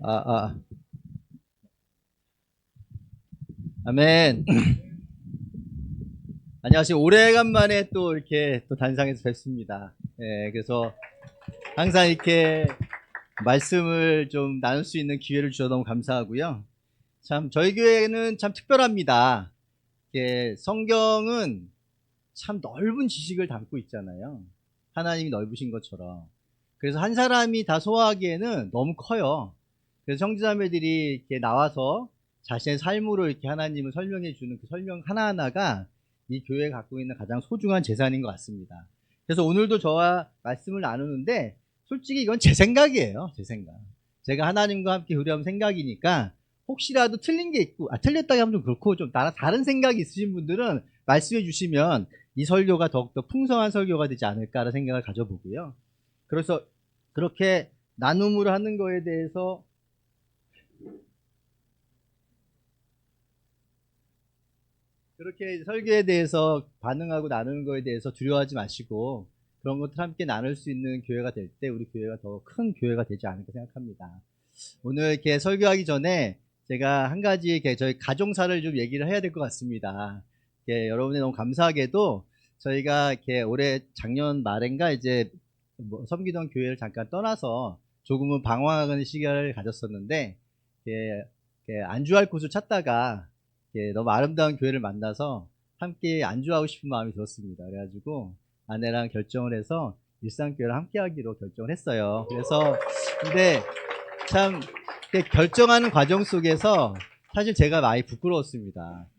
아, 아, 아멘. 안녕하세요. 오래간만에 또 이렇게 또 단상에서 뵙습니다. 예, 그래서 항상 이렇게 말씀을 좀 나눌 수 있는 기회를 주셔서 너무 감사하고요. 참, 저희 교회는 참 특별합니다. 성경은 참 넓은 지식을 담고 있잖아요. 하나님이 넓으신 것처럼. 그래서 한 사람이 다 소화하기에는 너무 커요. 그래서 형제자매들이 이렇게 나와서 자신의 삶으로 이렇게 하나님을 설명해 주는 그 설명 하나하나가 이 교회가 갖고 있는 가장 소중한 재산인 것 같습니다. 그래서 오늘도 저와 말씀을 나누는데 솔직히 이건 제 생각이에요. 제 생각. 제가 하나님과 함께 교류하는 생각이니까 혹시라도 틀린 게 있고, 틀렸다고 하면 좀 그렇고 좀 다른 생각이 있으신 분들은 말씀해 주시면 이 설교가 더욱더 풍성한 설교가 되지 않을까라는 생각을 가져보고요. 그래서 그렇게 나눔을 하는 거에 대해서 그렇게 설교에 대해서 반응하고 나누는 거에 대해서 두려워하지 마시고 그런 것들 함께 나눌 수 있는 교회가 될 때 우리 교회가 더 큰 교회가 되지 않을까 생각합니다. 오늘 이렇게 설교하기 전에 제가 한 가지 이렇게 저희 가정사를 좀 얘기를 해야 될 것 같습니다. 여러분이 너무 감사하게도 저희가 이렇게 올해 작년 말인가 이제 섬기던 교회를 잠깐 떠나서 조금은 방황하는 시기를 가졌었는데 안주할 곳을 찾다가 너무 아름다운 교회를 만나서 함께 안주하고 싶은 마음이 들었습니다. 그래가지고 아내랑 결정을 해서 일상교회를 함께 하기로 결정을 했어요. 그래서 근데 참 결정하는 과정 속에서 사실 제가 많이 부끄러웠습니다.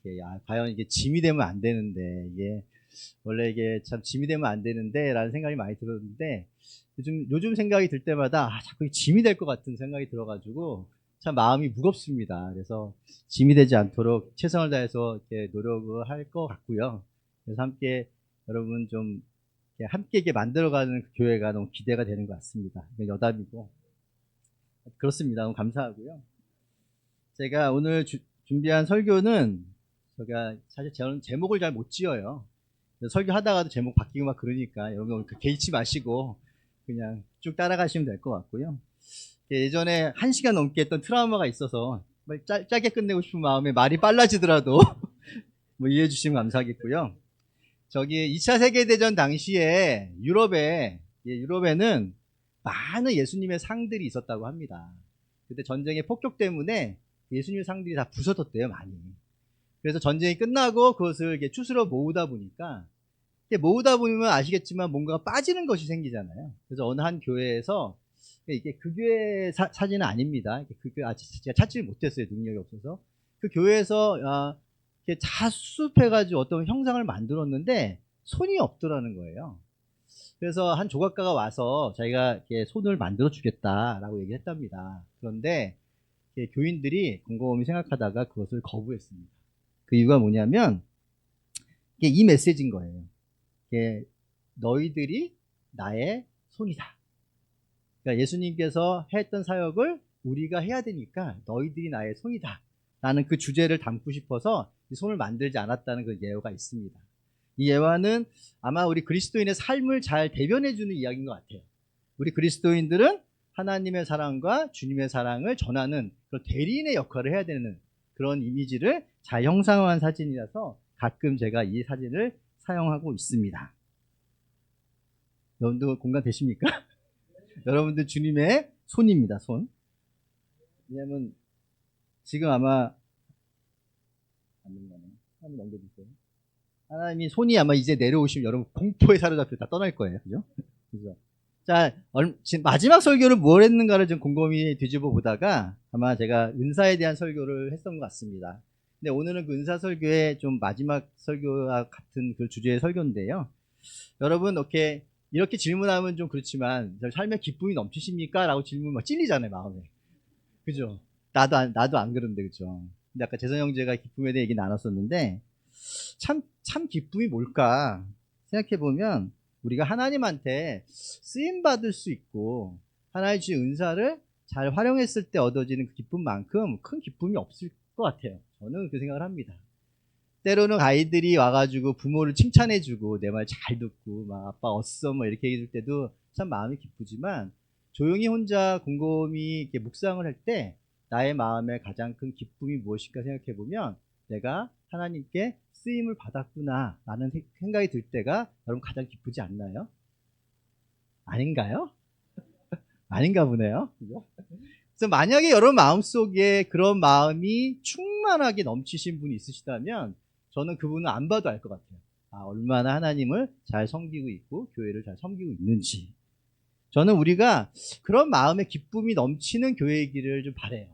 과연 이게 짐이 되면 안 되는데 이게 원래 이게 참 짐이 되면 안 되는데 라는 생각이 많이 들었는데 요즘 생각이 들 때마다 자꾸 짐이 될 것 같은 생각이 들어가지고 참 마음이 무겁습니다. 그래서 짐이 되지 않도록 최선을 다해서 이렇게 노력을 할 것 같고요. 그래서 함께 여러분 좀 함께 이렇게 만들어가는 그 교회가 너무 기대가 되는 것 같습니다. 여담이고 그렇습니다. 너무 감사하고요. 제가 오늘 준비한 설교는 제가 사실 저는 제목을 잘 못 지어요. 설교하다가도 제목 바뀌고 막 그러니까 여러분 개의치 마시고 그냥 쭉 따라가시면 될 것 같고요. 예전에 1시간 넘게 했던 트라우마가 있어서 짧게 끝내고 싶은 마음에 말이 빨라지더라도 뭐 이해해 주시면 감사하겠고요. 저기 2차 세계대전 당시에 유럽에는 많은 예수님의 상들이 있었다고 합니다. 그때 전쟁의 폭격 때문에 예수님의 상들이 다 부서졌대요, 많이. 그래서 전쟁이 끝나고 그것을 이렇게 추스러 모으다 보니까 모으다 보면 아시겠지만 뭔가가 빠지는 것이 생기잖아요. 그래서 어느 한 교회에서 이게 그 교회 사진은 아닙니다. 그 교회 제가 찾지 못했어요. 능력이 없어서. 그 교회에서 이렇게 다 수습해가지고 어떤 형상을 만들었는데 손이 없더라는 거예요. 그래서 한 조각가가 와서 자기가 손을 만들어 주겠다라고 얘기했답니다. 그런데 교인들이 곰곰이 생각하다가 그것을 거부했습니다. 그 이유가 뭐냐면 이 메시지인 거예요. 너희들이 나의 손이다. 그러니까 예수님께서 했던 사역을 우리가 해야 되니까 너희들이 나의 손이다. 라는 그 주제를 담고 싶어서 손을 만들지 않았다는 그 예화가 있습니다. 이 예화는 아마 우리 그리스도인의 삶을 잘 대변해주는 이야기인 것 같아요. 우리 그리스도인들은 하나님의 사랑과 주님의 사랑을 전하는 그런 대리인의 역할을 해야 되는 그런 이미지를 잘 형상화한 사진이라서 가끔 제가 이 사진을 사용하고 있습니다. 여러분들 공감되십니까? 여러분들 주님의 손입니다. 손. 왜냐면 지금 아마 한번 넘겨주세요. 하나님이 손이 아마 이제 내려오시면 여러분 공포에 사로잡혀 다 떠날 거예요. 그죠? 그죠? 자, 지금 마지막 설교를 뭘 했는가를 좀 곰곰이 뒤집어 보다가 아마 제가 은사에 대한 설교를 했던 것 같습니다. 근데 오늘은 그 은사 설교의 좀 마지막 설교와 같은 그 주제의 설교인데요. 여러분, 이렇게 질문하면 좀 그렇지만, 삶에 기쁨이 넘치십니까? 라고 질문 막 찔리잖아요, 마음에. 그죠? 나도 안 그런데, 그죠? 근데 아까 재선 형제가 기쁨에 대해 얘기 나눴었는데, 참 기쁨이 뭘까? 생각해보면, 우리가 하나님한테 쓰임받을 수 있고, 하나님 주신 은사를 잘 활용했을 때 얻어지는 그 기쁨만큼 큰 기쁨이 없을 것 같아요. 저는 그 생각을 합니다. 때로는 아이들이 와가지고 부모를 칭찬해주고 내 말 잘 듣고 막 아빠 어썸 뭐 이렇게 해줄 때도 참 마음이 기쁘지만 조용히 혼자 곰곰이 이렇게 묵상을 할 때 나의 마음에 가장 큰 기쁨이 무엇일까 생각해 보면 내가 하나님께 쓰임을 받았구나 라는 생각이 들 때가 여러분 가장 기쁘지 않나요? 아닌가요? 아닌가 보네요. 그죠? 그래서 만약에 여러분 마음속에 그런 마음이 충만하게 넘치신 분이 있으시다면 저는 그분은 안 봐도 알 것 같아요. 아, 얼마나 하나님을 잘 섬기고 있고 교회를 잘 섬기고 있는지. 저는 우리가 그런 마음의 기쁨이 넘치는 교회이기를 좀 바라요.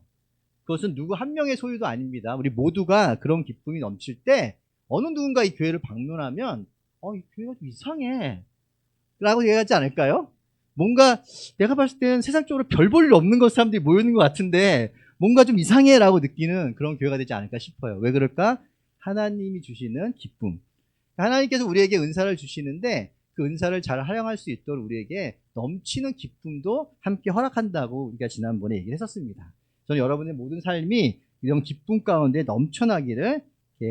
그것은 누구 한 명의 소유도 아닙니다. 우리 모두가 그런 기쁨이 넘칠 때 어느 누군가 이 교회를 방문하면 이 교회가 좀 이상해 라고 얘기하지 않을까요? 뭔가 내가 봤을 때는 세상적으로 별 볼 일 없는 것 사람들이 모여있는 것 같은데 뭔가 좀 이상해 라고 느끼는 그런 교회가 되지 않을까 싶어요. 왜 그럴까? 하나님이 주시는 기쁨. 하나님께서 우리에게 은사를 주시는데 그 은사를 잘 활용할 수 있도록 우리에게 넘치는 기쁨도 함께 허락한다고 우리가 지난번에 얘기를 했었습니다. 저는 여러분의 모든 삶이 이런 기쁨 가운데 넘쳐나기를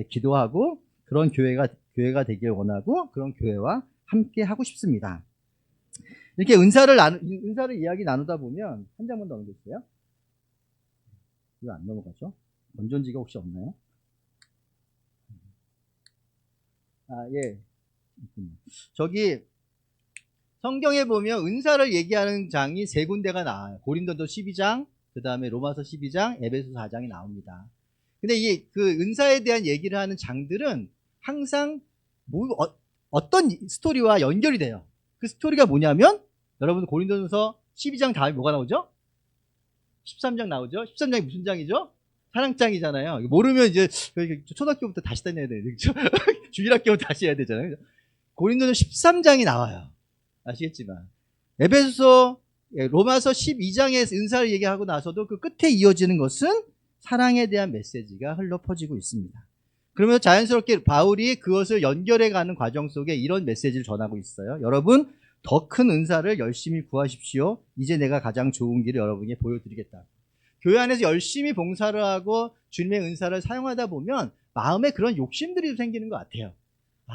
기도하고 그런 교회가 되길 원하고 그런 교회와 함께 하고 싶습니다. 이렇게 은사를 이야기 나누다 보면 한 장만 더 넘겨주세요. 왜 안 넘어가죠? 건전지가 혹시 없나요? 예. 저기 성경에 보면 은사를 얘기하는 장이 세 군데가 나와요. 고린도서 12장, 그 다음에 로마서 12장, 에베소 4장이 나옵니다. 근데 그 은사에 대한 얘기를 하는 장들은 항상 어떤 스토리와 연결이 돼요. 그 스토리가 뭐냐면 여러분 고린도서 12장 다음에 뭐가 나오죠? 13장 나오죠? 13장이 무슨 장이죠? 사랑장이잖아요. 모르면 이제 초등학교부터 다시 다녀야 돼요. 주일학교부터 다시 해야 되잖아요. 고린도서 13장이 나와요. 아시겠지만 에베소서, 로마서 12장의 은사를 얘기하고 나서도 그 끝에 이어지는 것은 사랑에 대한 메시지가 흘러 퍼지고 있습니다. 그러면서 자연스럽게 바울이 그것을 연결해가는 과정 속에 이런 메시지를 전하고 있어요. 여러분 더 큰 은사를 열심히 구하십시오. 이제 내가 가장 좋은 길을 여러분에게 보여드리겠다. 교회 안에서 열심히 봉사를 하고 주님의 은사를 사용하다 보면 마음에 그런 욕심들이 생기는 것 같아요.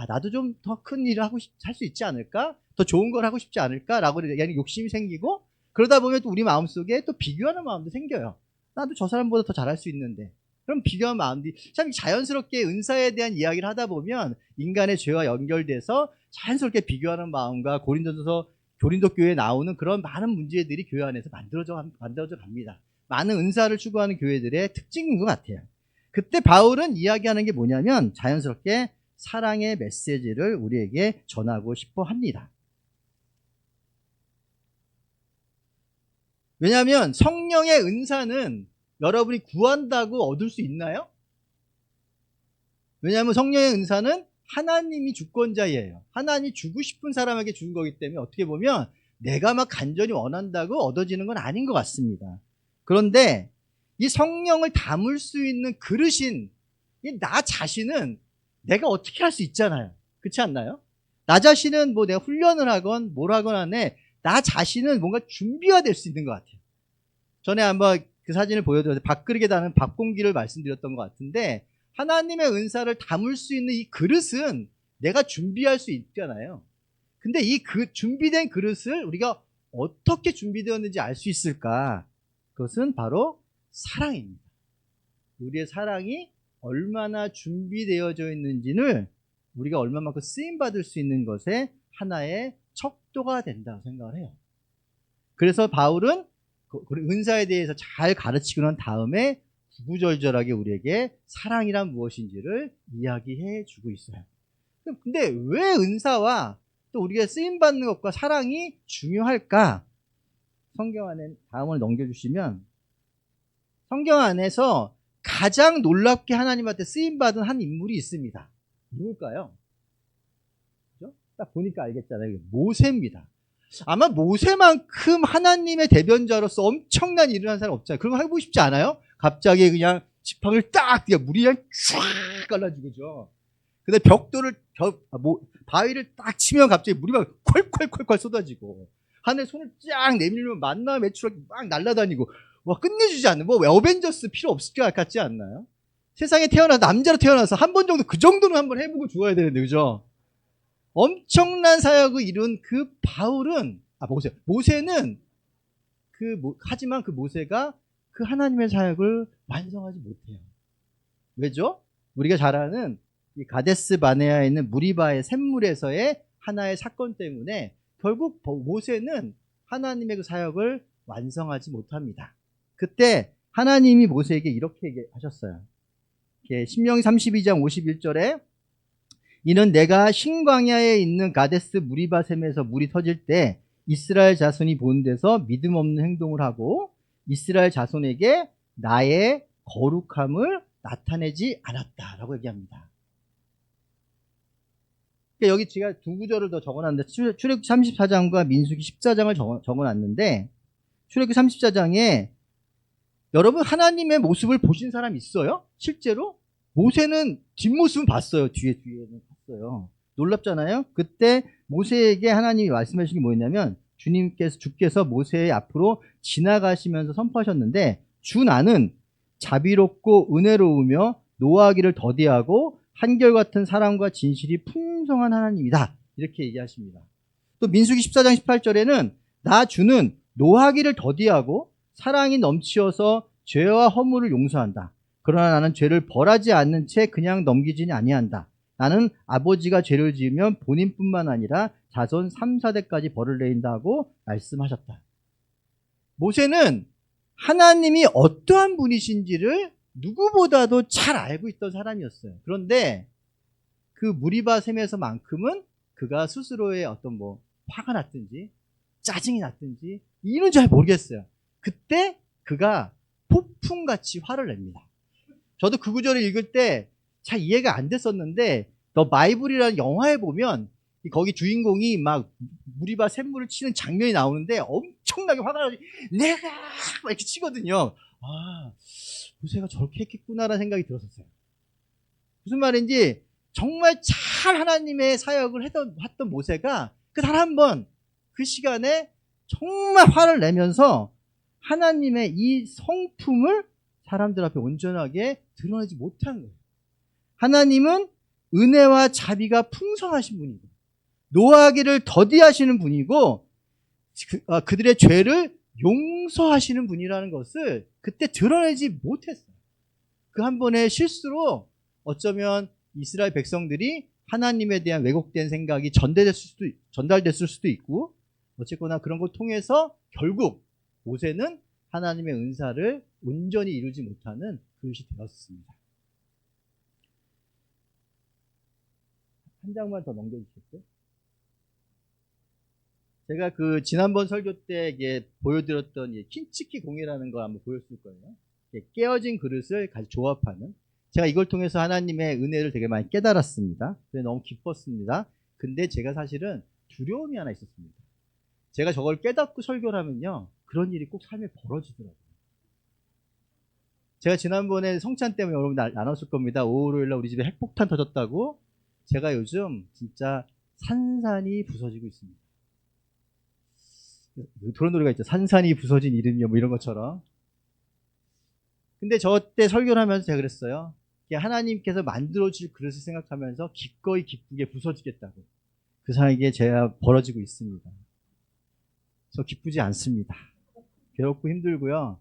나도 좀 더 큰 일을 할 수 있지 않을까? 더 좋은 걸 하고 싶지 않을까? 라고 욕심이 생기고 그러다 보면 또 우리 마음속에 또 비교하는 마음도 생겨요. 나도 저 사람보다 더 잘할 수 있는데. 그럼 비교하는 마음들이 참 자연스럽게 은사에 대한 이야기를 하다 보면 인간의 죄와 연결돼서 자연스럽게 비교하는 마음과 고린도 교회에 나오는 그런 많은 문제들이 교회 안에서 만들어져 갑니다. 많은 은사를 추구하는 교회들의 특징인 것 같아요. 그때 바울은 이야기하는 게 뭐냐면 자연스럽게 사랑의 메시지를 우리에게 전하고 싶어 합니다. 왜냐하면 성령의 은사는 여러분이 구한다고 얻을 수 있나요? 왜냐하면 성령의 은사는 하나님이 주권자예요. 하나님이 주고 싶은 사람에게 준 거기 때문에 어떻게 보면 내가 막 간절히 원한다고 얻어지는 건 아닌 것 같습니다. 그런데 이 성령을 담을 수 있는 그릇인 나 자신은 내가 어떻게 할 수 있잖아요. 그렇지 않나요? 나 자신은 뭐 내가 훈련을 하건 뭘 하건 안에 나 자신은 뭔가 준비가 될 수 있는 것 같아요. 전에 한번 그 사진을 보여드렸는데 밥그릇에 담은 밥공기를 말씀드렸던 것 같은데 하나님의 은사를 담을 수 있는 이 그릇은 내가 준비할 수 있잖아요. 근데 이 준비된 그릇을 우리가 어떻게 준비되었는지 알 수 있을까? 그것은 바로 사랑입니다. 우리의 사랑이 얼마나 준비되어져 있는지를 우리가 얼마만큼 쓰임받을 수 있는 것에 하나의 척도가 된다고 생각을 해요. 그래서 바울은 은사에 대해서 잘 가르치고 난 다음에 구구절절하게 우리에게 사랑이란 무엇인지를 이야기해 주고 있어요. 근데 왜 은사와 또 우리가 쓰임받는 것과 사랑이 중요할까? 성경 안에 다음을 넘겨주시면 성경 안에서 가장 놀랍게 하나님한테 쓰임받은 한 인물이 있습니다. 누굴까요? 그렇죠? 딱 보니까 알겠잖아요. 모세입니다. 아마 모세만큼 하나님의 대변자로서 엄청난 일을 한 사람 없잖아요. 그런 거 해보고 싶지 않아요? 갑자기 그냥 지팡이를 딱 물이 그냥 쫙 갈라지고죠. 근데 바위를 딱 치면 갑자기 물이 막 콸콸콸콸 쏟아지고 하늘에 손을 쫙 내밀면 만나 메추라기 막 날아다니고 와 끝내주지 않는 뭐 어벤져스 필요 없을 것 같지 않나요? 세상에 남자로 태어나서 한 번 정도 그 정도는 한번 해보고 죽어야 되는데 그죠? 엄청난 사역을 이룬 그 바울은 모세는 하지만 그 모세가 그 하나님의 사역을 완성하지 못해요. 왜죠? 우리가 잘 아는 이 가데스 바네아에 있는 무리바의 샘물에서의 하나의 사건 때문에 결국 모세는 하나님의 그 사역을 완성하지 못합니다. 그때 하나님이 모세에게 이렇게 얘기하셨어요. 신명기 32장 51절에 이는 내가 신광야에 있는 가데스 무리바 샘에서 물이 터질 때 이스라엘 자손이 보는 데서 믿음 없는 행동을 하고 이스라엘 자손에게 나의 거룩함을 나타내지 않았다라고 얘기합니다. 그러니까 여기 제가 두 구절을 더 적어놨는데 출애굽기 34장과 민수기 14장을 적어놨는데 출애굽기 34장에 여러분 하나님의 모습을 보신 사람 있어요? 실제로? 모세는 뒷모습은 봤어요. 뒤에는 봤어요. 놀랍잖아요. 그때 모세에게 하나님이 말씀하신 게 뭐였냐면 주께서 모세의 앞으로 지나가시면서 선포하셨는데 주 나는 자비롭고 은혜로우며 노하기를 더디하고 한결같은 사랑과 진실이 풍성한 하나님이다. 이렇게 얘기하십니다. 또 민수기 14장 18절에는 나 주는 노하기를 더디하고 사랑이 넘치어서 죄와 허물을 용서한다. 그러나 나는 죄를 벌하지 않는 채 그냥 넘기지는 아니한다. 나는 아버지가 죄를 지으면 본인뿐만 아니라 자손 3, 4대까지 벌을 내린다고 말씀하셨다. 모세는 하나님이 어떠한 분이신지를 누구보다도 잘 알고 있던 사람이었어요. 그런데 그 무리바 샘에서만큼은 그가 스스로의 어떤 화가 났든지 짜증이 났든지 이유는 잘 모르겠어요. 그때 그가 폭풍같이 화를 냅니다. 저도 그 구절을 읽을 때 잘 이해가 안 됐었는데 더 바이블이라는 영화에 보면 거기 주인공이 막 무리바 샘물을 치는 장면이 나오는데 엄청나게 화가 나서 내가 막 이렇게 치거든요. 아, 모세가 저렇게 했겠구나라는 생각이 들었었어요. 무슨 말인지 정말 잘 하나님의 사역을 했던 모세가 그 단 한 번 그 시간에 정말 화를 내면서 하나님의 이 성품을 사람들 앞에 온전하게 드러내지 못한 거예요. 하나님은 은혜와 자비가 풍성하신 분이고 노하기를 더디하시는 분이고 그들의 죄를 용서하시는 분이라는 것을 그때 드러내지 못했어요. 그 한 번의 실수로 어쩌면 이스라엘 백성들이 하나님에 대한 왜곡된 생각이 전달됐을 수도 있고 어쨌거나 그런 걸 통해서 결국 모세는 하나님의 은사를 온전히 이루지 못하는 그릇이 되었습니다. 한 장만 더 넘겨주실게요. 제가 그 지난번 설교 때 보여드렸던 킨치키 공예라는 거 한번 보였을 거예요. 깨어진 그릇을 같이 조합하는. 제가 이걸 통해서 하나님의 은혜를 되게 많이 깨달았습니다. 그래서 너무 기뻤습니다. 근데 제가 사실은 두려움이 하나 있었습니다. 제가 저걸 깨닫고 설교를 하면요, 그런 일이 꼭 삶에 벌어지더라고요. 제가 지난번에 성찬 때문에 여러분 나눴을 겁니다. 5월 5일날 우리 집에 핵폭탄 터졌다고. 제가 요즘 진짜 산산이 부서지고 있습니다. 그런 노래가 있죠. 산산이 부서진 이름이요, 이런 것처럼. 근데 저 때 설교를 하면서 제가 그랬어요. 하나님께서 만들어줄 그릇을 생각하면서 기꺼이 기쁘게 부서지겠다고. 그 사이에 제가 벌어지고 있습니다. 저 기쁘지 않습니다. 괴롭고 힘들고요.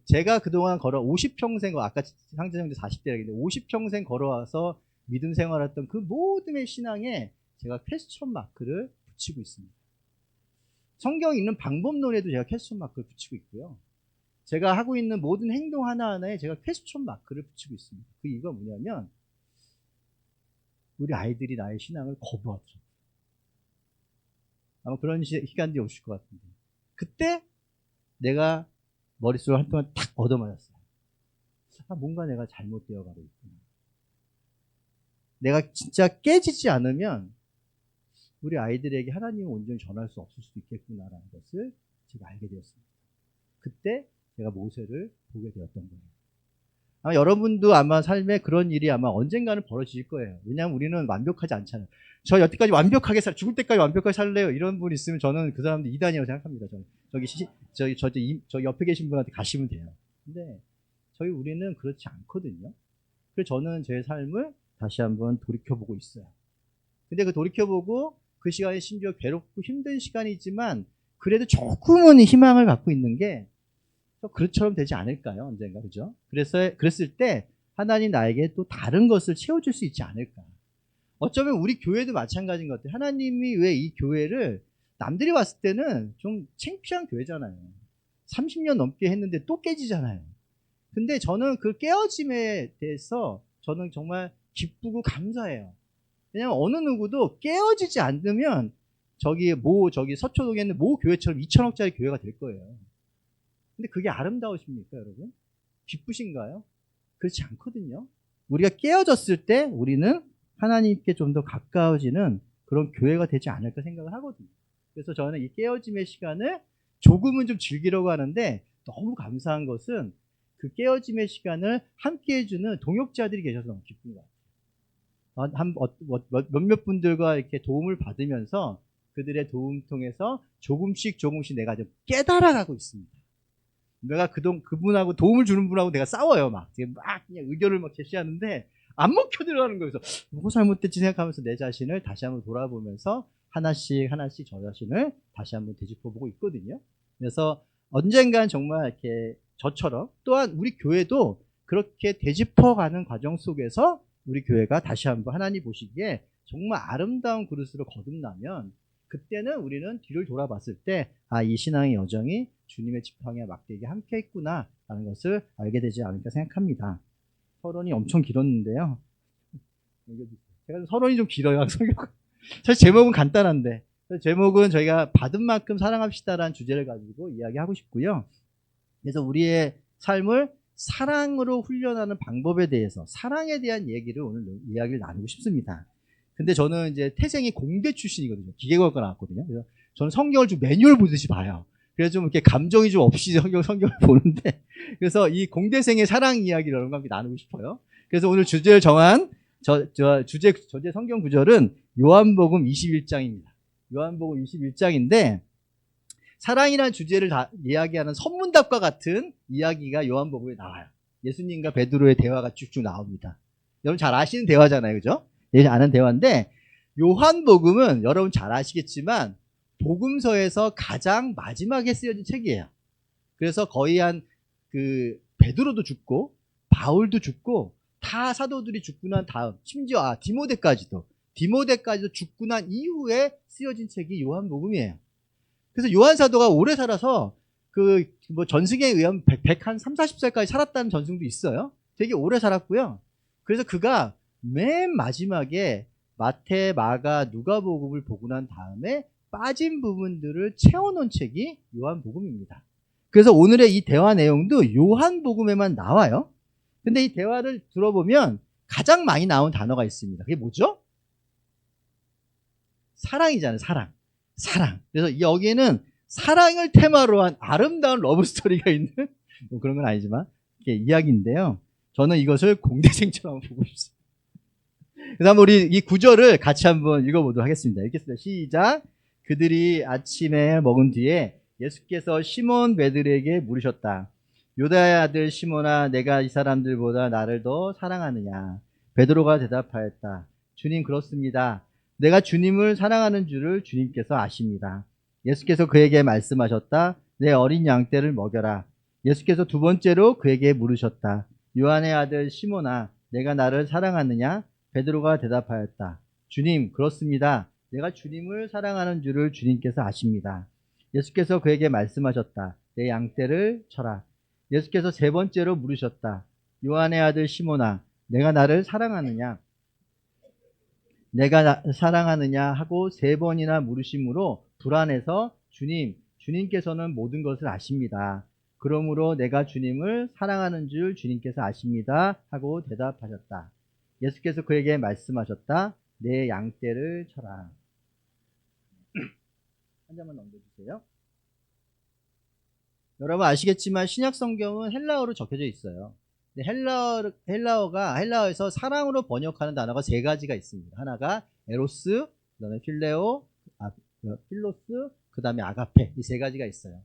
제가 그동안 50평생, 아까 상대장도 40대라는데 50평생 걸어와서 믿음 생활했던 그 모든의 신앙에 제가 퀘스천 마크를 붙이고 있습니다. 성경 읽는 방법론에도 제가 퀘스천 마크를 붙이고 있고요. 제가 하고 있는 모든 행동 하나하나에 제가 퀘스천 마크를 붙이고 있습니다. 그 이유가 뭐냐면 우리 아이들이 나의 신앙을 거부하더라고요. 아마 그런 시간들이 오실 것 같은데 그때 내가 머릿속을 한동안 탁 얻어맞았어요. 뭔가 내가 잘못되어 가고 있구나. 내가 진짜 깨지지 않으면 우리 아이들에게 하나님을 온전히 전할 수 없을 수도 있겠구나라는 것을 제가 알게 되었습니다. 그때 제가 모세를 보게 되었던 거예요. 아마 여러분도 아마 삶에 그런 일이 아마 언젠가는 벌어질 거예요. 왜냐하면 우리는 완벽하지 않잖아요. 저 여태까지 완벽하게 죽을 때까지 완벽하게 살래요. 이런 분 있으면 저는 그 사람들 이단이라고 생각합니다. 저는 저기 옆에 계신 분한테 가시면 돼요. 근데 우리는 그렇지 않거든요. 그래서 저는 제 삶을 다시 한번 돌이켜보고 있어요. 근데 그 돌이켜보고 그 시간에 심지어 괴롭고 힘든 시간이지만 그래도 조금은 희망을 갖고 있는 게 그릇처럼 되지 않을까요? 언젠가, 그죠? 그랬을 때 하나님 나에게 또 다른 것을 채워줄 수 있지 않을까. 어쩌면 우리 교회도 마찬가지인 것 같아요. 하나님이 왜 이 교회를 남들이 봤을 때는 좀 창피한 교회잖아요. 30년 넘게 했는데 또 깨지잖아요. 근데 저는 그 깨어짐에 대해서 저는 정말 기쁘고 감사해요. 왜냐면 어느 누구도 깨어지지 않으면 저기 서초동에 있는 모 교회처럼 2천억짜리 교회가 될 거예요. 근데 그게 아름다우십니까, 여러분? 기쁘신가요? 그렇지 않거든요. 우리가 깨어졌을 때 우리는 하나님께 좀 더 가까워지는 그런 교회가 되지 않을까 생각을 하거든요. 그래서 저는 이 깨어짐의 시간을 조금은 좀 즐기려고 하는데, 너무 감사한 것은 그 깨어짐의 시간을 함께 해주는 동역자들이 계셔서 너무 기쁜 것 같아요. 몇몇 분들과 이렇게 도움을 받으면서 그들의 도움 통해서 조금씩 내가 좀 깨달아가고 있습니다. 내가 그분하고 도움을 주는 분하고 내가 싸워요. 막 그냥 의견을 막 제시하는데 안 먹혀 들어가는 거예요. 그래서 뭐 잘못됐지 생각하면서 내 자신을 다시 한번 돌아보면서 하나씩 저 자신을 다시 한번 되짚어보고 있거든요. 그래서 언젠간 정말 이렇게 저처럼, 또한 우리 교회도 그렇게 되짚어가는 과정 속에서 우리 교회가 다시 한번 하나님 보시기에 정말 아름다운 그릇으로 거듭나면, 그때는 우리는 뒤를 돌아봤을 때 이 신앙의 여정이 주님의 지팡이와 막대기 함께 했구나 라는 것을 알게 되지 않을까 생각합니다. 서론이 엄청 길었는데요. 제가 서론이 좀 길어요. 사실 제목은 간단한데, 제목은 저희가 받은 만큼 사랑합시다라는 주제를 가지고 이야기하고 싶고요. 그래서 우리의 삶을 사랑으로 훈련하는 방법에 대해서, 사랑에 대한 얘기를 오늘 이야기를 나누고 싶습니다. 근데 저는 이제 태생이 공대 출신이거든요. 기계과학과 나왔거든요. 그래서 저는 성경을 좀 매뉴얼 보듯이 봐요. 그래서 좀 이렇게 감정이 좀 없이 성경을 보는데, 그래서 이 공대생의 사랑 이야기를 여러분과 함께 나누고 싶어요. 그래서 오늘 주제를 정한 주제 성경 구절은 요한복음 21장입니다. 요한복음 21장인데, 사랑이라는 주제를 다 이야기하는 선문답과 같은 이야기가 요한복음에 나와요. 예수님과 베드로의 대화가 쭉쭉 나옵니다. 여러분 잘 아시는 대화잖아요, 그죠? 예, 아는 대화인데, 요한복음은 여러분 잘 아시겠지만 복음서에서 가장 마지막에 쓰여진 책이에요. 그래서 거의 베드로도 죽고 바울도 죽고 다 사도들이 죽고 난 다음, 심지어 디모데까지도 죽고 난 이후에 쓰여진 책이 요한복음이에요. 그래서 요한 사도가 오래 살아서 전승에 의하면 130-40살까지 살았다는 전승도 있어요. 되게 오래 살았고요. 그래서 그가 맨 마지막에 마태, 마가, 누가복음을 보고 난 다음에 빠진 부분들을 채워놓은 책이 요한복음입니다. 그래서 오늘의 이 대화 내용도 요한복음에만 나와요. 근데 이 대화를 들어보면 가장 많이 나온 단어가 있습니다. 그게 뭐죠? 사랑이잖아요. 사랑. 그래서 여기에는 사랑을 테마로 한 아름다운 러브스토리가 있는 뭐 그런 건 아니지만 이게 이야기인데요. 저는 이것을 공대생처럼 보고 싶습니다. 그래서 한번 우리 이 구절을 같이 한번 읽어보도록 하겠습니다. 읽겠습니다. 시작. 그들이 아침에 먹은 뒤에 예수께서 시몬 베드로에게 물으셨다. 요다의 아들 시몬아, 내가 이 사람들보다 나를 더 사랑하느냐? 베드로가 대답하였다. 주님, 그렇습니다. 내가 주님을 사랑하는 줄을 주님께서 아십니다. 예수께서 그에게 말씀하셨다. 내 어린 양떼를 먹여라. 예수께서 두 번째로 그에게 물으셨다. 요한의 아들 시몬아, 내가 나를 사랑하느냐? 베드로가 대답하였다. 주님, 그렇습니다. 내가 주님을 사랑하는 줄을 주님께서 아십니다. 예수께서 그에게 말씀하셨다. 내 양떼를 쳐라. 예수께서 세 번째로 물으셨다. 요한의 아들 시몬아, 내가 나를 사랑하느냐? 내가 사랑하느냐 하고 세 번이나 물으심으로 불안해서 주님께서는 모든 것을 아십니다. 그러므로 내가 주님을 사랑하는 줄 주님께서 아십니다 하고 대답하셨다. 예수께서 그에게 말씀하셨다. 내 양떼를 쳐라. 한 장만 넘겨주세요. 여러분 아시겠지만 신약 성경은 헬라어로 적혀져 있어요. 헬라어에서 사랑으로 번역하는 단어가 세 가지가 있습니다. 하나가 에로스, 그다음에 필로스, 그다음에 아가페, 이 세 가지가 있어요.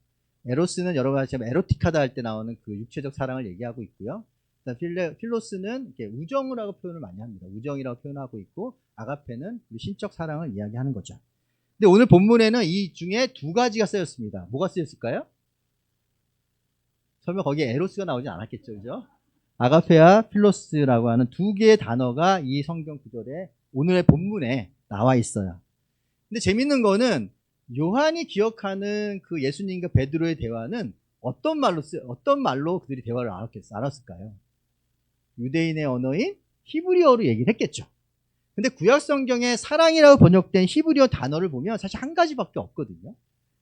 에로스는 여러분 아시지만 에로틱하다 할 때 나오는 그 육체적 사랑을 얘기하고 있고요. 그다음 필로스는 이렇게 우정이라고 표현을 많이 합니다. 우정이라고 표현하고 있고, 아가페는 신적 사랑을 이야기하는 거죠. 근데 오늘 본문에는 이 중에 두 가지가 쓰였습니다. 뭐가 쓰였을까요? 설마 거기에 에로스가 나오지 않았겠죠, 그죠? 아가페와 필로스라고 하는 두 개의 단어가 이 성경 구절에 오늘의 본문에 나와 있어요. 근데 재밌는 거는 요한이 기억하는 그 예수님과 베드로의 대화는 어떤 말로 그들이 대화를 알았을까요? 유대인의 언어인 히브리어로 얘기를 했겠죠. 근데 구약 성경에 사랑이라고 번역된 히브리어 단어를 보면 사실 한 가지밖에 없거든요.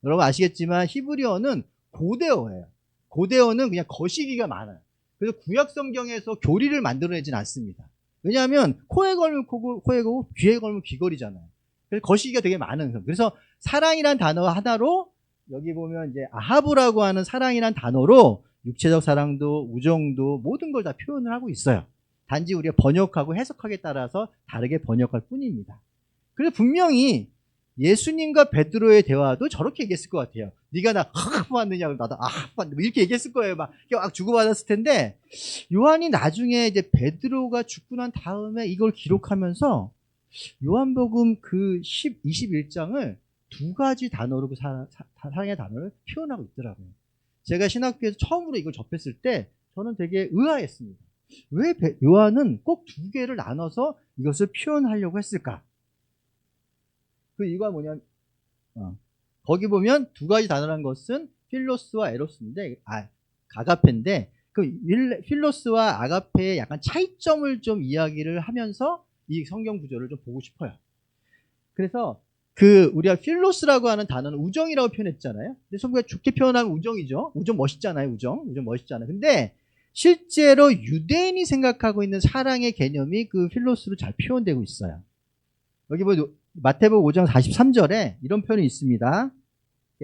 여러분 아시겠지만 히브리어는 고대어예요. 고대어는 그냥 거시기가 많아요. 그래서 구약 성경에서 교리를 만들어내진 않습니다. 왜냐하면 코에 걸면 코에고 귀에 걸면 귀걸이잖아요. 그래서 거시기가 되게 많은. 그래서 사랑이란 단어 하나로 여기 보면 이제 아하브라고 하는 사랑이란 단어로 육체적 사랑도 우정도 모든 걸 다 표현을 하고 있어요. 단지 우리가 번역하고 해석하기에 따라서 다르게 번역할 뿐입니다. 그래서 분명히 예수님과 베드로의 대화도 저렇게 얘기했을 것 같아요. 네가 나 봤느냐, 나도 봤는데 이렇게 얘기했을 거예요. 막 주고받았을 텐데 요한이 나중에 이제 베드로가 죽고 난 다음에 이걸 기록하면서 요한복음 그 21장을 두 가지 단어로 그 사랑의 단어를 표현하고 있더라고요. 제가 신학교에서 처음으로 이걸 접했을 때 저는 되게 의아했습니다. 왜 요한은 꼭 두 개를 나눠서 이것을 표현하려고 했을까? 그 이유가 뭐냐면 거기 보면 두 가지 단어란 것은 필로스와 에로스인데 아가페인데 그 필로스와 아가페의 약간 차이점을 좀 이야기를 하면서 이 성경 구절을 좀 보고 싶어요. 그래서 그 우리가 필로스라고 하는 단어는 우정이라고 표현했잖아요. 근데 성경에 좋게 표현하면 우정이죠. 우정 멋있잖아요. 우정 멋있잖아요. 근데 실제로 유대인이 생각하고 있는 사랑의 개념이 그 필로스로 잘 표현되고 있어요. 여기 보면 마태복음 5장 43절에 이런 표현이 있습니다.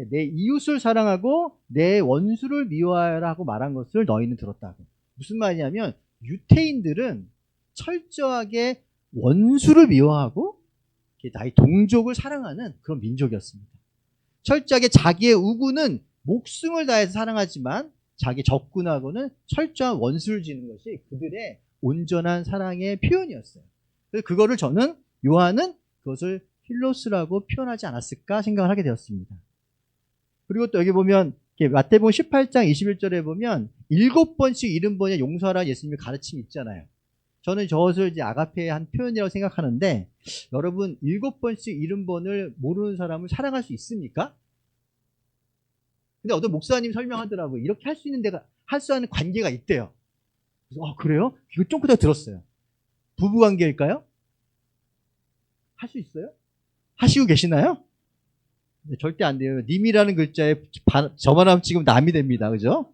내 이웃을 사랑하고 내 원수를 미워하여라 하고 말한 것을 너희는 들었다고. 무슨 말이냐면 유대인들은 철저하게 원수를 미워하고 나의 동족을 사랑하는 그런 민족이었습니다. 철저하게 자기의 우구는 목숨을 다해서 사랑하지만 자기 적군하고는 철저한 원수를 지는 것이 그들의 온전한 사랑의 표현이었어요. 그래서 그거를 요한은 그것을 필로스라고 표현하지 않았을까 생각을 하게 되었습니다. 그리고 또 여기 보면 마태복음 18장 21절에 보면 7번씩 70번에 용서하라 예수님의 가르침이 있잖아요. 저는 저것을 이제 아가페의 한 표현이라고 생각하는데 여러분 7번씩 70번을 모르는 사람을 사랑할 수 있습니까? 근데 어떤 목사님이 설명하더라고요. 이렇게 할 수 있는 데가 할 수 있는 관계가 있대요. 그래서 그래요? 이거 쫑긋하게 들었어요. 부부 관계일까요? 할 수 있어요? 하시고 계시나요? 네, 절대 안 돼요. 님이라는 글자에 저만 하면 지금 남이 됩니다. 그죠?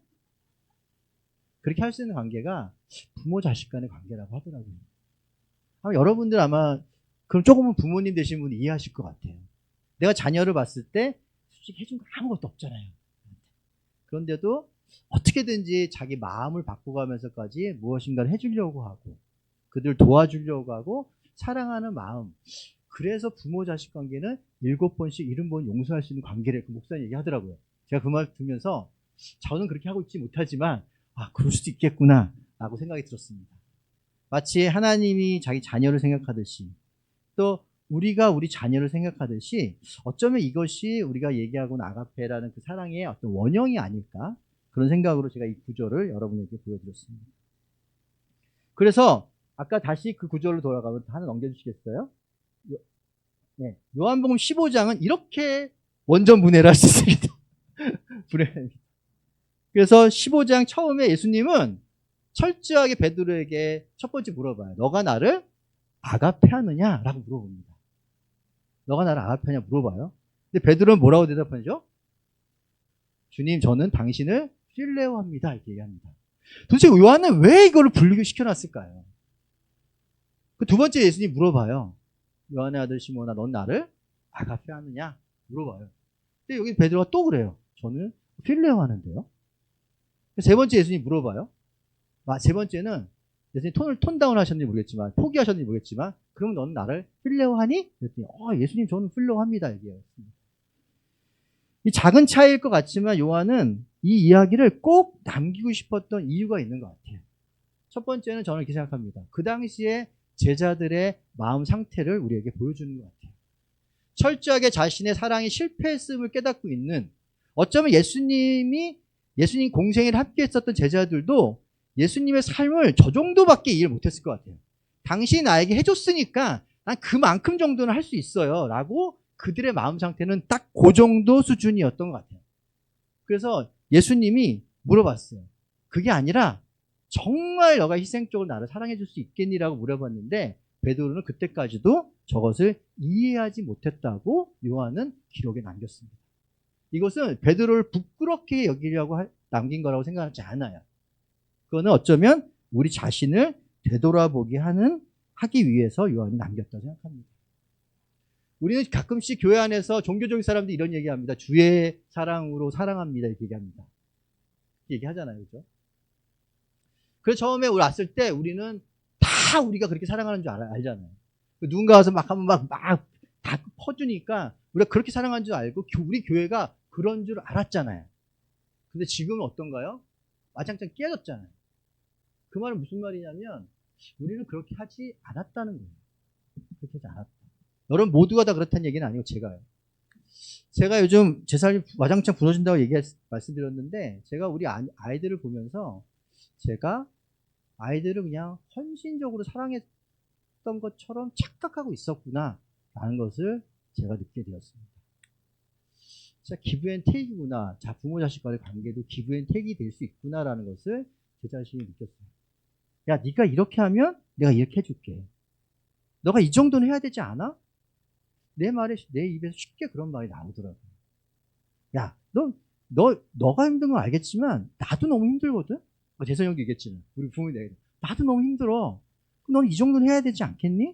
그렇게 할 수 있는 관계가 부모 자식 간의 관계라고 하더라고요. 여러분들 아마 그럼 조금은 부모님 되신 분이 이해하실 것 같아요. 내가 자녀를 봤을 때 솔직히 해준 거 아무것도 없잖아요. 그런데도 어떻게든지 자기 마음을 바꿔가면서까지 무엇인가를 해주려고 하고 그들 도와주려고 하고 사랑하는 마음. 그래서 부모 자식 관계는 7번씩 70번 용서할 수 있는 관계를 그 목사님 얘기하더라고요. 제가 그 말 들으면서 저는 그렇게 하고 있지 못하지만 그럴 수도 있겠구나 라고 생각이 들었습니다. 마치 하나님이 자기 자녀를 생각하듯이 또 우리가 우리 자녀를 생각하듯이 어쩌면 이것이 우리가 얘기하고는 아가페라는 그 사랑의 어떤 원형이 아닐까 그런 생각으로 제가 이 구절을 여러분에게 보여드렸습니다. 그래서 아까 다시 그 구절로 돌아가면 하나 넘겨주시겠어요? 네, 요한복음 15장은 이렇게 원전분해를 할 수 있습니다. 그래서 15장 처음에 예수님은 철저하게 베드로에게 첫 번째 물어봐요. 너가 나를 아가페하느냐? 라고 물어봅니다. 너가 나를 아가페하냐 물어봐요. 근데 베드로는 뭐라고 대답하죠? 주님, 저는 당신을 필레오합니다. 이렇게 얘기합니다. 도대체 요한은 왜 이거를 분리를 시켜놨을까요? 그 두 번째 예수님 물어봐요. 요한의 아들 시몬아, 넌 나를 아가페하느냐? 물어봐요. 근데 여기 베드로가 또 그래요. 저는 필레오하는데요. 세 번째 예수님 물어봐요. 세 번째는 예수님 톤다운 하셨는지 모르겠지만 포기하셨는지 모르겠지만 그럼 너는 나를 필레오하니? 그랬더니 예수님 저는 필레오합니다. 얘기했습니다. 이 작은 차이일 것 같지만 요한은 이 이야기를 꼭 남기고 싶었던 이유가 있는 것 같아요. 첫 번째는 저는 이렇게 생각합니다. 그 당시에 제자들의 마음 상태를 우리에게 보여주는 것 같아요. 철저하게 자신의 사랑이 실패했음을 깨닫고 있는, 어쩌면 예수님 공생애를 함께 했었던 제자들도 예수님의 삶을 저 정도밖에 이해를 못했을 것 같아요. 당신이 나에게 해줬으니까 난 그만큼 정도는 할 수 있어요 라고 그들의 마음 상태는 딱 그 정도 수준이었던 것 같아요. 그래서 예수님이 물어봤어요. 그게 아니라 정말 너가 희생적으로 나를 사랑해 줄 수 있겠니라고 물어봤는데, 베드로는 그때까지도 저것을 이해하지 못했다고 요한은 기록에 남겼습니다. 이것은 베드로를 부끄럽게 여기려고 남긴 거라고 생각하지 않아요. 그거는 어쩌면 우리 자신을 되돌아보게 하기 위해서 요한이 남겼다고 생각합니다. 우리는 가끔씩 교회 안에서 종교적인 사람들이 이런 얘기합니다. 주의 사랑으로 사랑합니다 이렇게 얘기합니다. 얘기하잖아요, 그렇죠? 그래서 처음에 우리 왔을 때 우리는 다 우리가 그렇게 사랑하는 줄 알잖아요. 누군가 와서 막 하면 막 다 퍼주니까 우리가 그렇게 사랑하는 줄 알고 우리 교회가 그런 줄 알았잖아요. 근데 지금은 어떤가요? 와장창 깨졌잖아요. 그 말은 무슨 말이냐면 우리는 그렇게 하지 않았다는 거예요. 그렇게 하지 않았다. 여러분 모두가 다 그렇다는 얘기는 아니고 제가요. 제가 요즘 제 삶이 와장창 부서진다고 말씀드렸는데, 제가 우리 아이들을 보면서 제가 아이들을 그냥 헌신적으로 사랑했던 것처럼 착각하고 있었구나 라는 것을 제가 느끼게 되었습니다. 진짜 기브앤테이크구나. 자, 부모 자식 간의 관계도 기브앤테이크이 될 수 있구나 라는 것을 제 자신이 느꼈어요. 야, 네가 이렇게 하면 내가 이렇게 해줄게. 너가 이 정도는 해야 되지 않아? 내 입에서 쉽게 그런 말이 나오더라고요. 야, 너가 힘든 건 알겠지만 나도 너무 힘들거든? 재선 형도 얘기했지만 우리 부모님 나도 너무 힘들어. 그럼 너는 이 정도는 해야 되지 않겠니?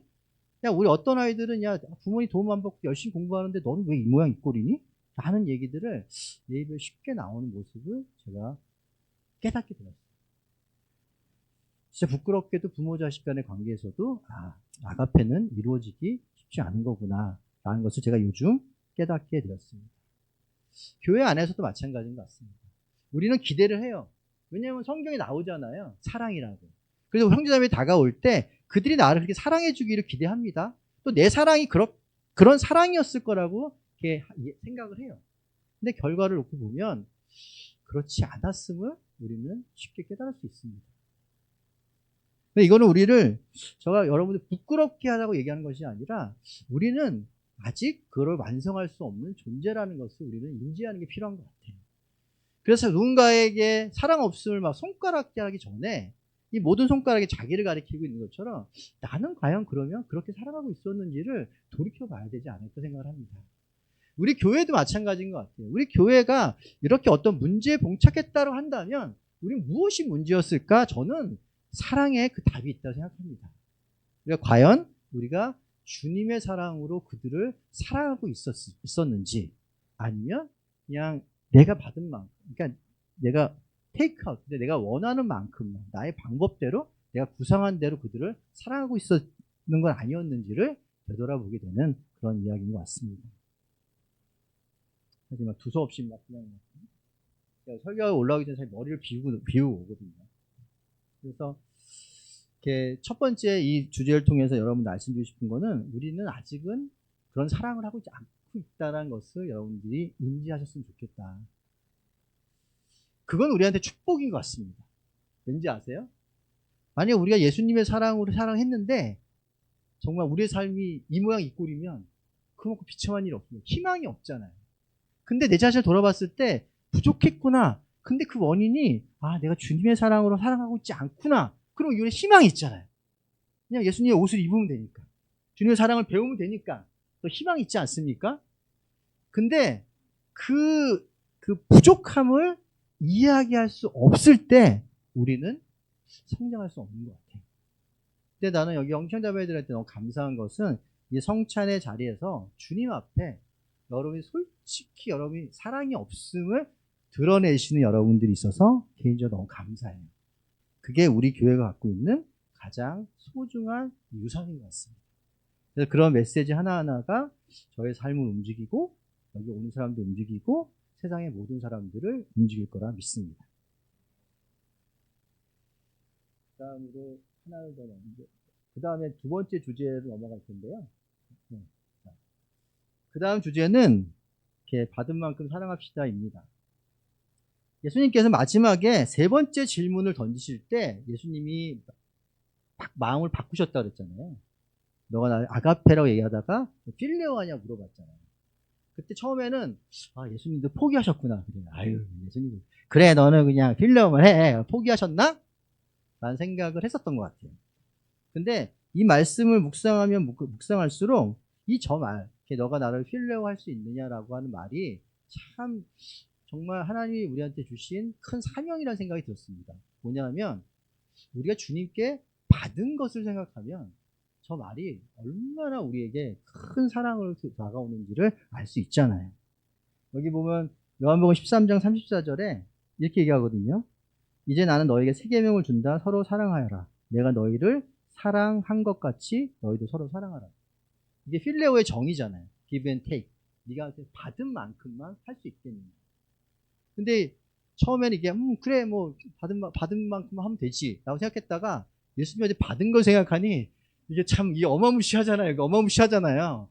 야, 우리 어떤 아이들은 야, 부모님 도움 안 받고 열심히 공부하는데 너는 왜 이 모양 이 꼴이니? 라는 얘기들을 내 입에 쉽게 나오는 모습을 제가 깨닫게 되었어요. 진짜 부끄럽게도 부모 자식 간의 관계에서도 아가페는 이루어지기 쉽지 않은 거구나 라는 것을 제가 요즘 깨닫게 되었습니다. 교회 안에서도 마찬가지인 것 같습니다. 우리는 기대를 해요. 왜냐하면 성경에 나오잖아요. 사랑이라고. 그래서 형제자매이 다가올 때 그들이 나를 그렇게 사랑해 주기를 기대합니다. 또 내 사랑이 그런 사랑이었을 거라고 이렇게 생각을 해요. 근데 결과를 놓고 보면 그렇지 않았음을 우리는 쉽게 깨달을 수 있습니다. 이거는 제가 여러분들 부끄럽게 하라고 얘기하는 것이 아니라 우리는 아직 그걸 완성할 수 없는 존재라는 것을 우리는 인지하는 게 필요한 것 같아요. 그래서 누군가에게 사랑 없음을 막 손가락질 하기 전에 이 모든 손가락이 자기를 가리키고 있는 것처럼 나는 과연 그러면 그렇게 살아가고 있었는지를 돌이켜봐야 되지 않을까 생각을 합니다. 우리 교회도 마찬가지인 것 같아요. 우리 교회가 이렇게 어떤 문제에 봉착했다고 한다면 우리는 무엇이 문제였을까? 저는 사랑에 그 답이 있다고 생각합니다. 그러니까 과연 우리가 주님의 사랑으로 그들을 사랑하고 있었는지, 아니면 그냥 내가 받은 만큼, 그러니까 내가 테이크아웃, 내가 원하는 만큼만 나의 방법대로 내가 구상한 대로 그들을 사랑하고 있었는 건 아니었는지를 되돌아보게 되는 그런 이야기인 것 같습니다. 하지만 두서없이 막 그냥 설교가 올라오기 전에 머리를 비우고 오거든요. 그래서 이렇게 첫 번째 이 주제를 통해서 여러분 말씀드리고 싶은 거는, 우리는 아직은 그런 사랑을 하고 있지 않고 있다는 것을 여러분들이 인지하셨으면 좋겠다. 그건 우리한테 축복인 것 같습니다. 왠지 아세요? 만약 우리가 예수님의 사랑으로 사랑했는데 정말 우리의 삶이 이 모양 이 꼴이면 그만큼 비참한 일이 없습니다. 희망이 없잖아요. 근데 내 자신을 돌아봤을 때 부족했구나. 근데 그 원인이 내가 주님의 사랑으로 사랑하고 있지 않구나. 그럼 이번에 희망이 있잖아요. 그냥 예수님의 옷을 입으면 되니까. 주님의 사랑을 배우면 되니까. 또 희망이 있지 않습니까? 근데 그 부족함을 이야기할 수 없을 때 우리는 성장할 수 없는 것 같아요. 근데 나는 여기 영청자매들한테 너무 감사한 것은 이 성찬의 자리에서 주님 앞에 여러분이 솔직히 여러분이 사랑이 없음을 드러내시는 여러분들이 있어서 개인적으로 너무 감사해요. 그게 우리 교회가 갖고 있는 가장 소중한 유산인 것 같습니다. 그래서 그런 메시지 하나하나가 저의 삶을 움직이고 여기 오는 사람도 움직이고 세상의 모든 사람들을 움직일 거라 믿습니다. 그 다음으로 하나를 더 넘겨, 그 다음에 두 번째 주제로 넘어갈 텐데요. 그 다음 주제는 이렇게 받은 만큼 사랑합시다입니다. 예수님께서 마지막에 세 번째 질문을 던지실 때 예수님이 막 마음을 바꾸셨다 그랬잖아요. 너가 나 아가페라고 얘기하다가 필레오 하냐 물어봤잖아요. 그때 처음에는 예수님도 포기하셨구나. 그래. 아유 예수님 그래 너는 그냥 필레오만 해. 포기하셨나? 라는 생각을 했었던 것 같아요. 근데 이 말씀을 묵상하면 묵상할수록 이 저 말, 너가 나를 필레오 할 수 있느냐라고 하는 말이 참 정말 하나님이 우리한테 주신 큰 사명이라는 생각이 들었습니다. 뭐냐면 우리가 주님께 받은 것을 생각하면 저 말이 얼마나 우리에게 큰 사랑으로 다가오는지를 알 수 있잖아요. 여기 보면 요한복음 13장 34절에 이렇게 얘기하거든요. 이제 나는 너에게 새 계명을 준다. 서로 사랑하여라. 내가 너희를 사랑한 것 같이 너희도 서로 사랑하라. 이게 필레오의 정의잖아요. give and take. 네가 받은 만큼만 할 수 있겠느냐. 근데 처음에는 이게 그래 뭐 받은 만큼 하면 되지 라고 생각했다가 예수님한테 받은 걸 생각하니 이게 참 이게 어마무시하잖아요. 어마무시하잖아요.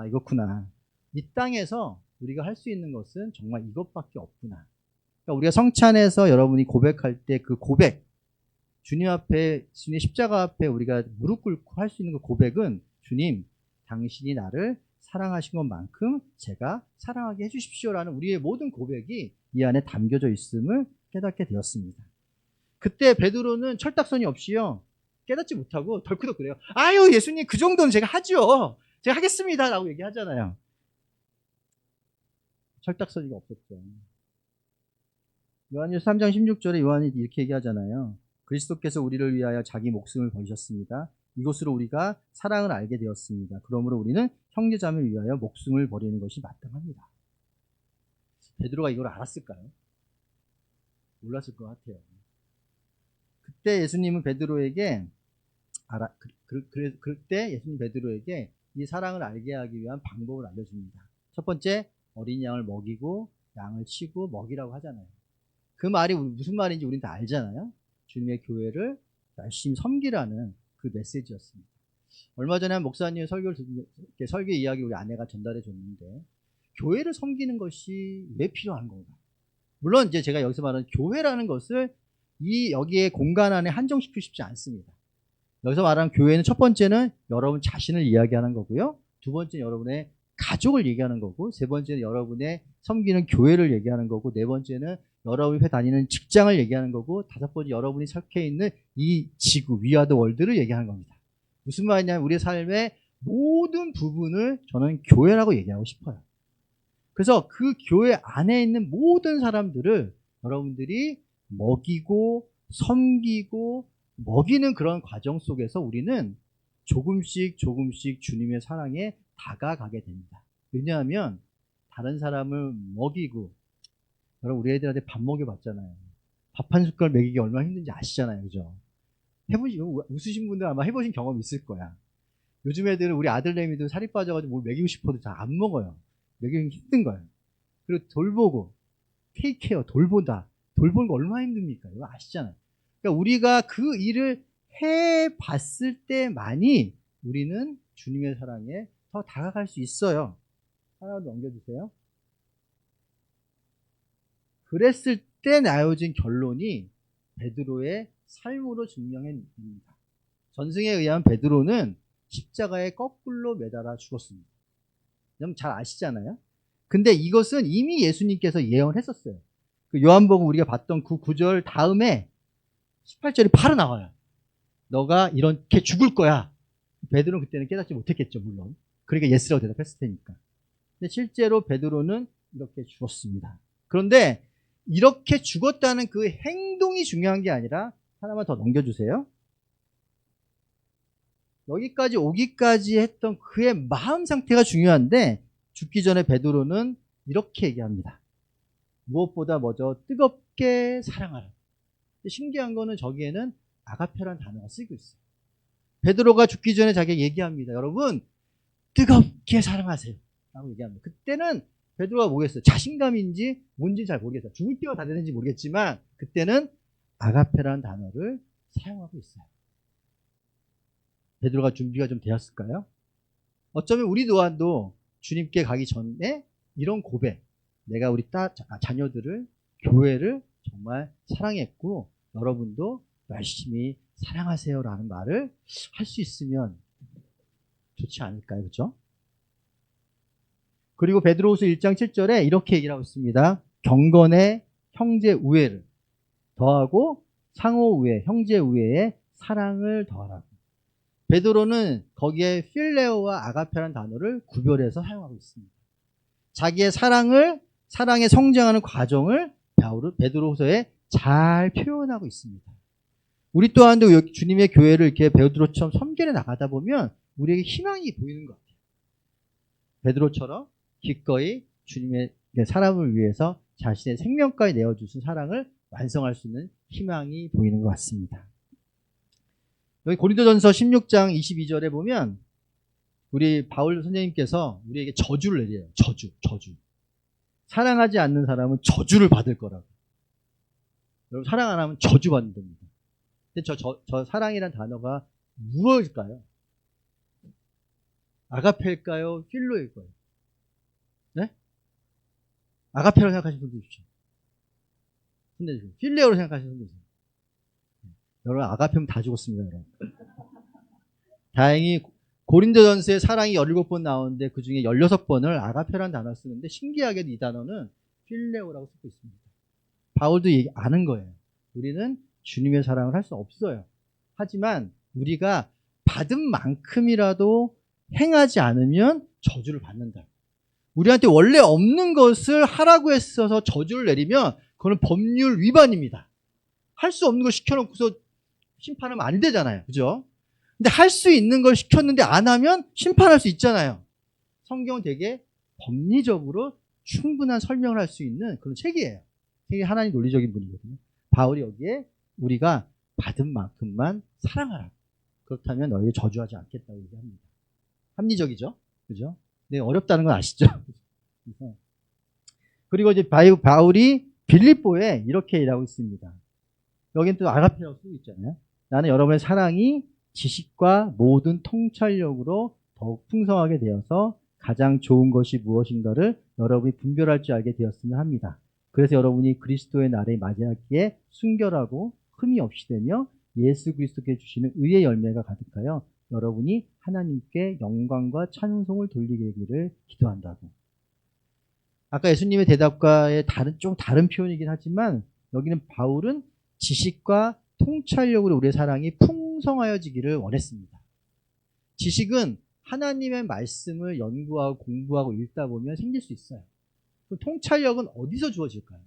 이거구나. 이 땅에서 우리가 할 수 있는 것은 정말 이것밖에 없구나. 그러니까 우리가 성찬에서 여러분이 고백할 때 그 고백, 주님 앞에, 주님 십자가 앞에 우리가 무릎 꿇고 할 수 있는 그 고백은 주님, 당신이 나를 사랑하신 것만큼 제가 사랑하게 해주십시오라는 우리의 모든 고백이 이 안에 담겨져 있음을 깨닫게 되었습니다. 그때 베드로는 철딱서니 없이요 깨닫지 못하고 덜크덕 그래요. 아유 예수님 그 정도는 제가 하죠. 제가 하겠습니다 라고 얘기하잖아요. 철딱서니가 없었죠. 요한일서 3장 16절에 요한이 이렇게 얘기하잖아요. 그리스도께서 우리를 위하여 자기 목숨을 버리셨습니다. 이것으로 우리가 사랑을 알게 되었습니다. 그러므로 우리는 형제자매를 위하여 목숨을 버리는 것이 마땅합니다. 베드로가 이걸 알았을까요? 몰랐을 것 같아요. 그때 예수님은 베드로에게 그때 예수님 베드로에게 이 사랑을 알게 하기 위한 방법을 알려줍니다. 첫 번째, 어린 양을 먹이고 양을 치고 먹이라고 하잖아요. 그 말이 무슨 말인지 우리는 다 알잖아요. 주님의 교회를 열심히 섬기라는 그 메시지였습니다. 얼마 전에 한 목사님 설교 이야기 우리 아내가 전달해 줬는데 교회를 섬기는 것이 왜 필요한 건가? 물론 이제 제가 여기서 말하는 교회라는 것을 여기에 공간 안에 한정시키고 싶지 않습니다. 여기서 말하는 교회는 첫 번째는 여러분 자신을 이야기하는 거고요. 두 번째는 여러분의 가족을 얘기하는 거고, 세 번째는 여러분의 섬기는 교회를 얘기하는 거고, 네 번째는 여러분이 다니는 직장을 얘기하는 거고, 다섯 번째 여러분이 속해 있는 이 지구, 위아더 월드를 얘기하는 겁니다. 무슨 말이냐면 우리의 삶의 모든 부분을 저는 교회라고 얘기하고 싶어요. 그래서 그 교회 안에 있는 모든 사람들을 여러분들이 먹이고 섬기고 먹이는 그런 과정 속에서 우리는 조금씩 주님의 사랑에 다가가게 됩니다. 왜냐하면 다른 사람을 먹이고, 여러분 우리 애들한테 밥 먹여봤잖아요. 밥 한 숟갈 먹이기 얼마나 힘든지 아시잖아요. 그죠? 웃으신 분들 아마 해보신 경험 있을 거야. 요즘 애들은 우리 아들내미도 살이 빠져가지고 뭘 먹이고 싶어도 잘 안 먹어요. 먹이기 힘든 거예요. 그리고 돌보고 테이크케어 돌보는 거 얼마나 힘듭니까? 이거 아시잖아요. 그러니까 우리가 그 일을 해봤을 때만이 우리는 주님의 사랑에 더 다가갈 수 있어요. 하나 더 넘겨주세요. 그랬을 때 나와진 결론이 베드로의 삶으로 증명해냅니다. 전승에 의하면 베드로는 십자가에 거꾸로 매달아 죽었습니다. 여러분 잘 아시잖아요. 근데 이것은 이미 예수님께서 예언했었어요. 그 요한복음 우리가 봤던 그 구절 다음에 18절이 바로 나와요. 너가 이렇게 죽을 거야. 베드로는 그때는 깨닫지 못했겠죠, 물론. 그러니까 예스라고 대답했을 테니까. 근데 실제로 베드로는 이렇게 죽었습니다. 그런데 이렇게 죽었다는 그 행동이 중요한 게 아니라, 하나만 더 넘겨주세요. 여기까지 오기까지 했던 그의 마음 상태가 중요한데, 죽기 전에 베드로는 이렇게 얘기합니다. 무엇보다 먼저 뜨겁게 사랑하라. 신기한 거는 저기에는 아가페라는 단어가 쓰이고 있어요. 베드로가 죽기 전에 자기가 얘기합니다. 여러분 뜨겁게 사랑하세요 라고 얘기합니다. 그때는 베드로가 뭐겠어요? 자신감인지 뭔지 잘 모르겠어요. 죽을 때가 다 되는지 모르겠지만 그때는 아가페라는 단어를 사용하고 있어요. 베드로가 준비가 좀 되었을까요? 어쩌면 우리 또한도 주님께 가기 전에 이런 고백, 내가 우리 자녀들을, 교회를 정말 사랑했고 여러분도 열심히 사랑하세요라는 말을 할 수 있으면 좋지 않을까요? 그렇죠? 그리고 베드로후서 1장 7절에 이렇게 얘기를 하고 있습니다. 경건의 형제 우애를 더하고 상호 우애, 형제 우애에 사랑을 더하라고. 베드로는 거기에 필레오와 아가페라는 단어를 구별해서 사용하고 있습니다. 자기의 사랑에 성장하는 과정을 베드로후서에 잘 표현하고 있습니다. 우리 또한도 주님의 교회를 이렇게 베드로처럼 섬기려 나가다 보면 우리에게 희망이 보이는 것 같아요. 베드로처럼 기꺼이 주님의 사람을 위해서 자신의 생명까지 내어주신 사랑을 완성할 수 있는 희망이 보이는 것 같습니다. 여기 고린도전서 16장 22절에 보면 우리 바울 선생님께서 우리에게 저주를 내려요. 저주. 사랑하지 않는 사람은 저주를 받을 거라고. 여러분 사랑 안 하면 저주받는 겁니다. 근데 저 사랑이란 단어가 무엇일까요? 아가페일까요? 필로일까요? 네? 아가페라고 생각하시는 분도 있죠. 근데 필레오로 생각하시는 분도 있어요. 여러분 아가페면 다 죽었습니다. 여러분. 다행히 고린도전서에 사랑이 17번 나오는데 그 중에 16번을 아가페라는 단어를 쓰는데 신기하게도 이 단어는 필레오라고 쓰고 있습니다. 바울도 아는 거예요. 우리는 주님의 사랑을 할 수 없어요. 하지만 우리가 받은 만큼이라도 행하지 않으면 저주를 받는다. 우리한테 원래 없는 것을 하라고 했어서 저주를 내리면 그건 법률 위반입니다. 할 수 없는 걸 시켜놓고서 심판하면 안 되잖아요. 그죠? 근데 할 수 있는 걸 시켰는데 안 하면 심판할 수 있잖아요. 성경은 되게 법리적으로 충분한 설명을 할 수 있는 그런 책이에요. 되게 하나님 논리적인 분이거든요. 바울이 여기에 우리가 받은 만큼만 사랑하라. 그렇다면 너희를 저주하지 않겠다고 얘기합니다. 합리적이죠? 그죠? 네, 어렵다는 건 아시죠? 그래서 그리고 이제 바울이 빌립보에 이렇게 일하고 있습니다. 여긴 또 아가페라고 쓰고 있잖아요. 나는 여러분의 사랑이 지식과 모든 통찰력으로 더욱 풍성하게 되어서 가장 좋은 것이 무엇인가를 여러분이 분별할 줄 알게 되었으면 합니다. 그래서 여러분이 그리스도의 날에 맞이하기에 순결하고 흠이 없이 되며 예수 그리스도께 주시는 의의 열매가 가득하여 여러분이 하나님께 영광과 찬송을 돌리게 되기를 기도한다고. 아까 예수님의 대답과의 좀 다른 표현이긴 하지만 여기는 바울은 지식과 통찰력으로 우리의 사랑이 풍성하여지기를 원했습니다. 지식은 하나님의 말씀을 연구하고 공부하고 읽다 보면 생길 수 있어요. 그럼 통찰력은 어디서 주어질까요?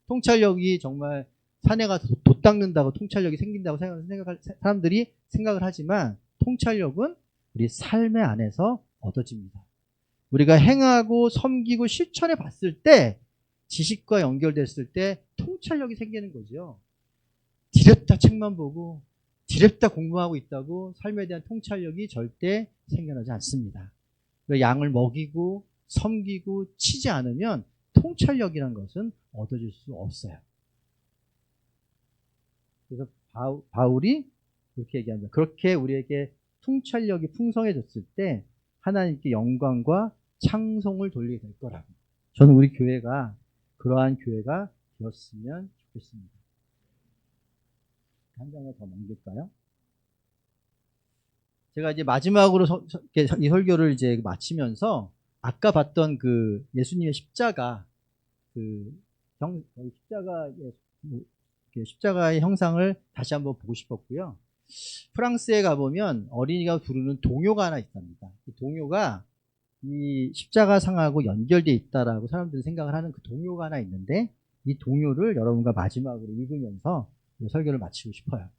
통찰력이 정말 산에 가서 돛 닦는다고 통찰력이 생긴다고 사람들이 생각을 하지만 통찰력은 우리 삶의 안에서 얻어집니다. 우리가 행하고 섬기고 실천해 봤을 때 지식과 연결됐을 때 통찰력이 생기는 거죠. 디렵다 책만 보고 디렵다 공부하고 있다고 삶에 대한 통찰력이 절대 생겨나지 않습니다. 양을 먹이고 섬기고 치지 않으면 통찰력이란 것은 얻어질 수 없어요. 그래서 바울이 그렇게 얘기합니다. 그렇게 우리에게 통찰력이 풍성해졌을 때 하나님께 영광과 찬송을 돌리게 될 거라고. 저는 우리 교회가 그러한 교회가 되었으면 좋겠습니다. 한 장을 더 넘길까요? 제가 이제 마지막으로 이 설교를 이제 마치면서 아까 봤던 그 예수님의 십자가 십자가의 형상을 다시 한번 보고 싶었고요. 프랑스에 가보면 어린이가 부르는 동요가 하나 있답니다. 이 동요가 이 십자가상하고 연결되어 있다라고 사람들이 생각을 하는 그 동요가 하나 있는데 이 동요를 여러분과 마지막으로 읽으면서 설교를 마치고 싶어요.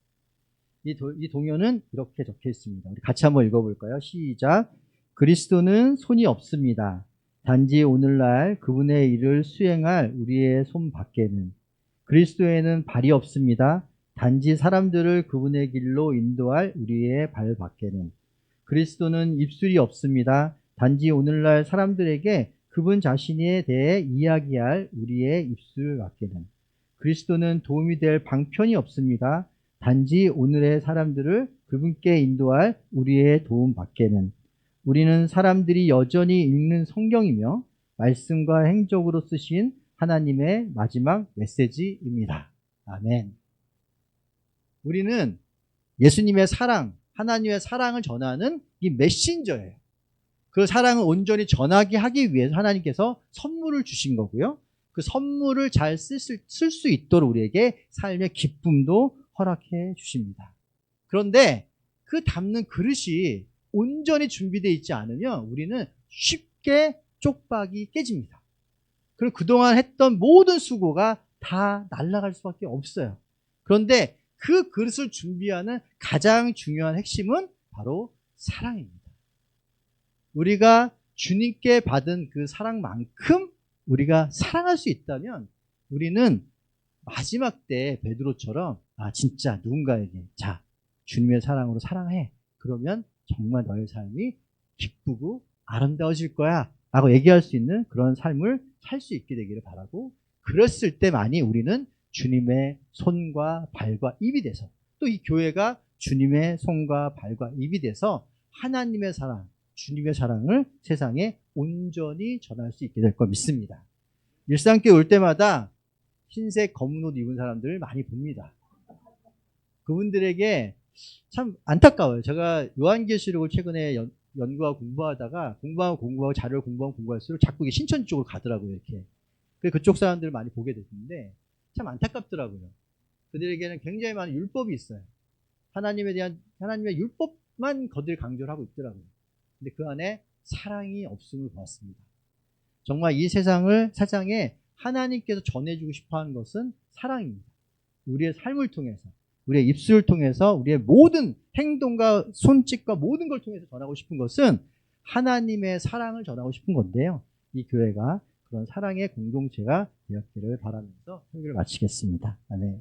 이 동요는 이렇게 적혀 있습니다. 우리 같이 한번 읽어볼까요? 시작. 그리스도는 손이 없습니다. 단지 오늘날 그분의 일을 수행할 우리의 손 밖에는. 그리스도에는 발이 없습니다. 단지 사람들을 그분의 길로 인도할 우리의 발 밖에는. 그리스도는 입술이 없습니다. 단지 오늘날 사람들에게 그분 자신에 대해 이야기할 우리의 입술 밖에는. 그리스도는 도움이 될 방편이 없습니다. 단지 오늘의 사람들을 그분께 인도할 우리의 도움 밖에는. 우리는 사람들이 여전히 읽는 성경이며 말씀과 행적으로 쓰신 하나님의 마지막 메시지입니다. 아멘. 우리는 예수님의 사랑, 하나님의 사랑을 전하는 이 메신저예요. 그 사랑을 온전히 전하게 하기 위해서 하나님께서 선물을 주신 거고요. 그 선물을 잘 쓸 수 있도록 우리에게 삶의 기쁨도 허락해 주십니다. 그런데 그 담는 그릇이 온전히 준비되어 있지 않으면 우리는 쉽게 쪽박이 깨집니다. 그리고 그동안 했던 모든 수고가 다 날아갈 수밖에 없어요. 그런데 그 그릇을 준비하는 가장 중요한 핵심은 바로 사랑입니다. 우리가 주님께 받은 그 사랑만큼 우리가 사랑할 수 있다면 우리는 마지막 때 베드로처럼 진짜 누군가에게 자 주님의 사랑으로 사랑해. 그러면 정말 너의 삶이 기쁘고 아름다워질 거야 라고 얘기할 수 있는 그런 삶을 살 수 있게 되기를 바라고, 그랬을 때만이 우리는 주님의 손과 발과 입이 돼서, 또 이 교회가 주님의 손과 발과 입이 돼서 하나님의 사랑, 주님의 사랑을 세상에 온전히 전할 수 있게 될 거 믿습니다. 일상교회 올 때마다 흰색 검은 옷 입은 사람들을 많이 봅니다. 그분들에게 참 안타까워요. 제가 요한계시록을 최근에 연구하고 공부하고 자료를 공부할수록 자꾸 이게 신천 쪽으로 가더라고요. 이렇게. 그쪽 사람들을 많이 보게 됐는데 참 안타깝더라고요. 그들에게는 굉장히 많은 율법이 있어요. 하나님의 율법만 거들 강조를 하고 있더라고요. 근데 그 안에 사랑이 없음을 보았습니다. 정말 이 세상에 하나님께서 전해주고 싶어하는 것은 사랑입니다. 우리의 삶을 통해서, 우리의 입술을 통해서, 우리의 모든 행동과 손짓과 모든 걸 통해서 전하고 싶은 것은 하나님의 사랑을 전하고 싶은 건데요. 이 교회가 그런 사랑의 공동체가 되었기를 바라면서 설교를 마치겠습니다. 아멘.